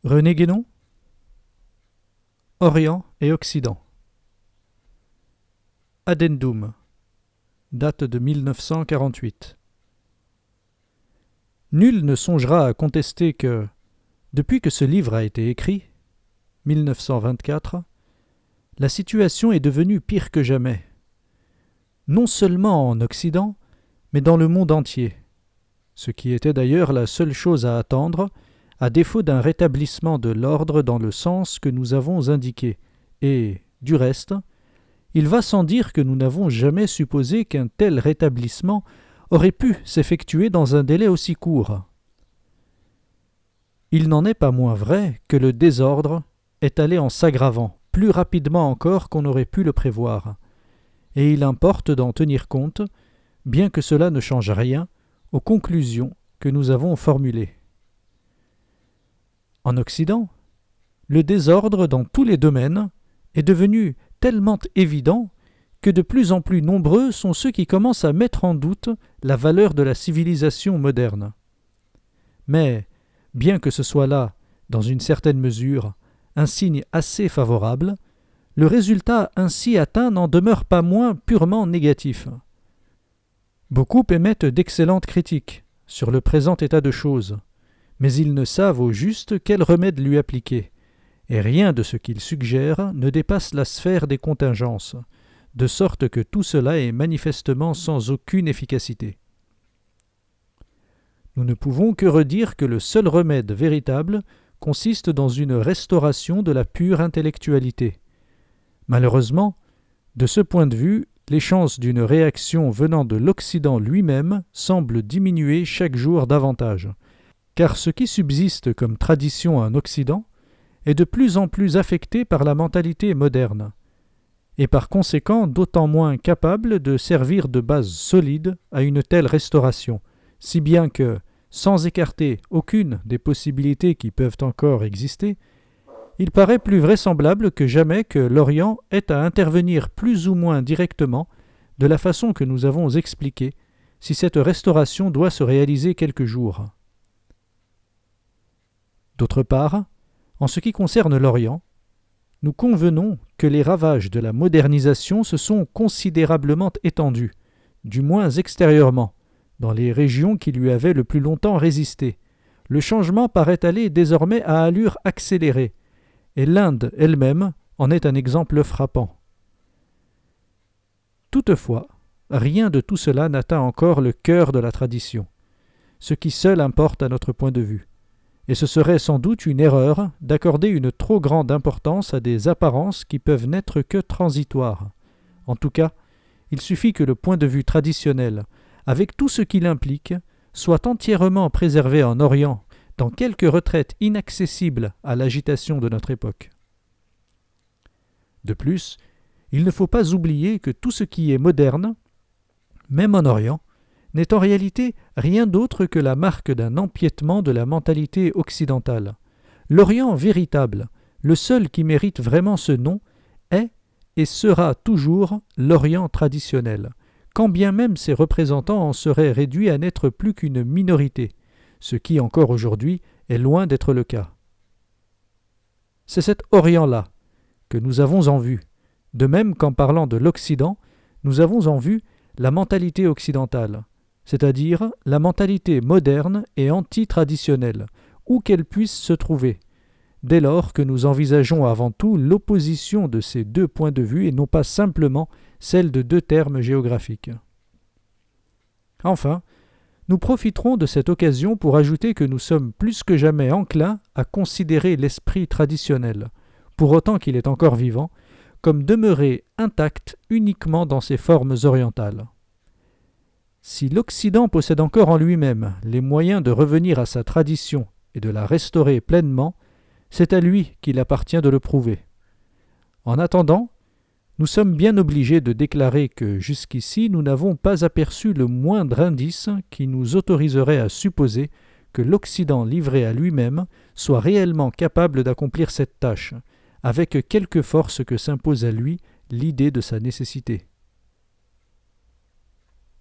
René Guénon, Orient et Occident. Addendum, date de 1948. Nul ne songera à contester que, depuis que ce livre a été écrit, 1924, la situation est devenue pire que jamais, non seulement en Occident, mais dans le monde entier, ce qui était d'ailleurs la seule chose à attendre, à défaut d'un rétablissement de l'ordre dans le sens que nous avons indiqué, et, du reste, il va sans dire que nous n'avons jamais supposé qu'un tel rétablissement aurait pu s'effectuer dans un délai aussi court. Il n'en est pas moins vrai que le désordre est allé en s'aggravant plus rapidement encore qu'on aurait pu le prévoir, et il importe d'en tenir compte, bien que cela ne change rien aux conclusions que nous avons formulées. En Occident, le désordre dans tous les domaines est devenu tellement évident que de plus en plus nombreux sont ceux qui commencent à mettre en doute la valeur de la civilisation moderne. Mais, bien que ce soit là, dans une certaine mesure, un signe assez favorable, le résultat ainsi atteint n'en demeure pas moins purement négatif. Beaucoup émettent d'excellentes critiques sur le présent état de choses, mais ils ne savent au juste quel remède lui appliquer, et rien de ce qu'ils suggèrent ne dépasse la sphère des contingences, de sorte que tout cela est manifestement sans aucune efficacité. Nous ne pouvons que redire que le seul remède véritable consiste dans une restauration de la pure intellectualité. Malheureusement, de ce point de vue, les chances d'une réaction venant de l'Occident lui-même semblent diminuer chaque jour davantage, car ce qui subsiste comme tradition en Occident est de plus en plus affecté par la mentalité moderne, et par conséquent d'autant moins capable de servir de base solide à une telle restauration, si bien que, sans écarter aucune des possibilités qui peuvent encore exister, il paraît plus vraisemblable que jamais que l'Orient ait à intervenir plus ou moins directement, de la façon que nous avons expliquée, si cette restauration doit se réaliser quelque jour. D'autre part, en ce qui concerne l'Orient, nous convenons que les ravages de la modernisation se sont considérablement étendus, du moins extérieurement, dans les régions qui lui avaient le plus longtemps résisté. Le changement paraît aller désormais à allure accélérée, et l'Inde elle-même en est un exemple frappant. Toutefois, rien de tout cela n'atteint encore le cœur de la tradition, ce qui seul importe à notre point de vue. Et ce serait sans doute une erreur d'accorder une trop grande importance à des apparences qui peuvent n'être que transitoires. En tout cas, il suffit que le point de vue traditionnel, avec tout ce qu'il implique, soit entièrement préservé en Orient, dans quelque retraite inaccessible à l'agitation de notre époque. De plus, il ne faut pas oublier que tout ce qui est moderne, même en Orient, n'est en réalité rien d'autre que la marque d'un empiètement de la mentalité occidentale. L'Orient véritable, le seul qui mérite vraiment ce nom, est et sera toujours l'Orient traditionnel, quand bien même ses représentants en seraient réduits à n'être plus qu'une minorité, ce qui encore aujourd'hui est loin d'être le cas. C'est cet Orient-là que nous avons en vue, de même qu'en parlant de l'Occident, nous avons en vue la mentalité occidentale, c'est-à-dire la mentalité moderne et anti-traditionnelle, où qu'elle puisse se trouver, dès lors que nous envisageons avant tout l'opposition de ces deux points de vue et non pas simplement celle de deux termes géographiques. Enfin, nous profiterons de cette occasion pour ajouter que nous sommes plus que jamais enclins à considérer l'esprit traditionnel, pour autant qu'il est encore vivant, comme demeuré intact uniquement dans ses formes orientales. Si l'Occident possède encore en lui-même les moyens de revenir à sa tradition et de la restaurer pleinement, c'est à lui qu'il appartient de le prouver. En attendant, nous sommes bien obligés de déclarer que jusqu'ici nous n'avons pas aperçu le moindre indice qui nous autoriserait à supposer que l'Occident livré à lui-même soit réellement capable d'accomplir cette tâche, avec quelque force que s'impose à lui l'idée de sa nécessité.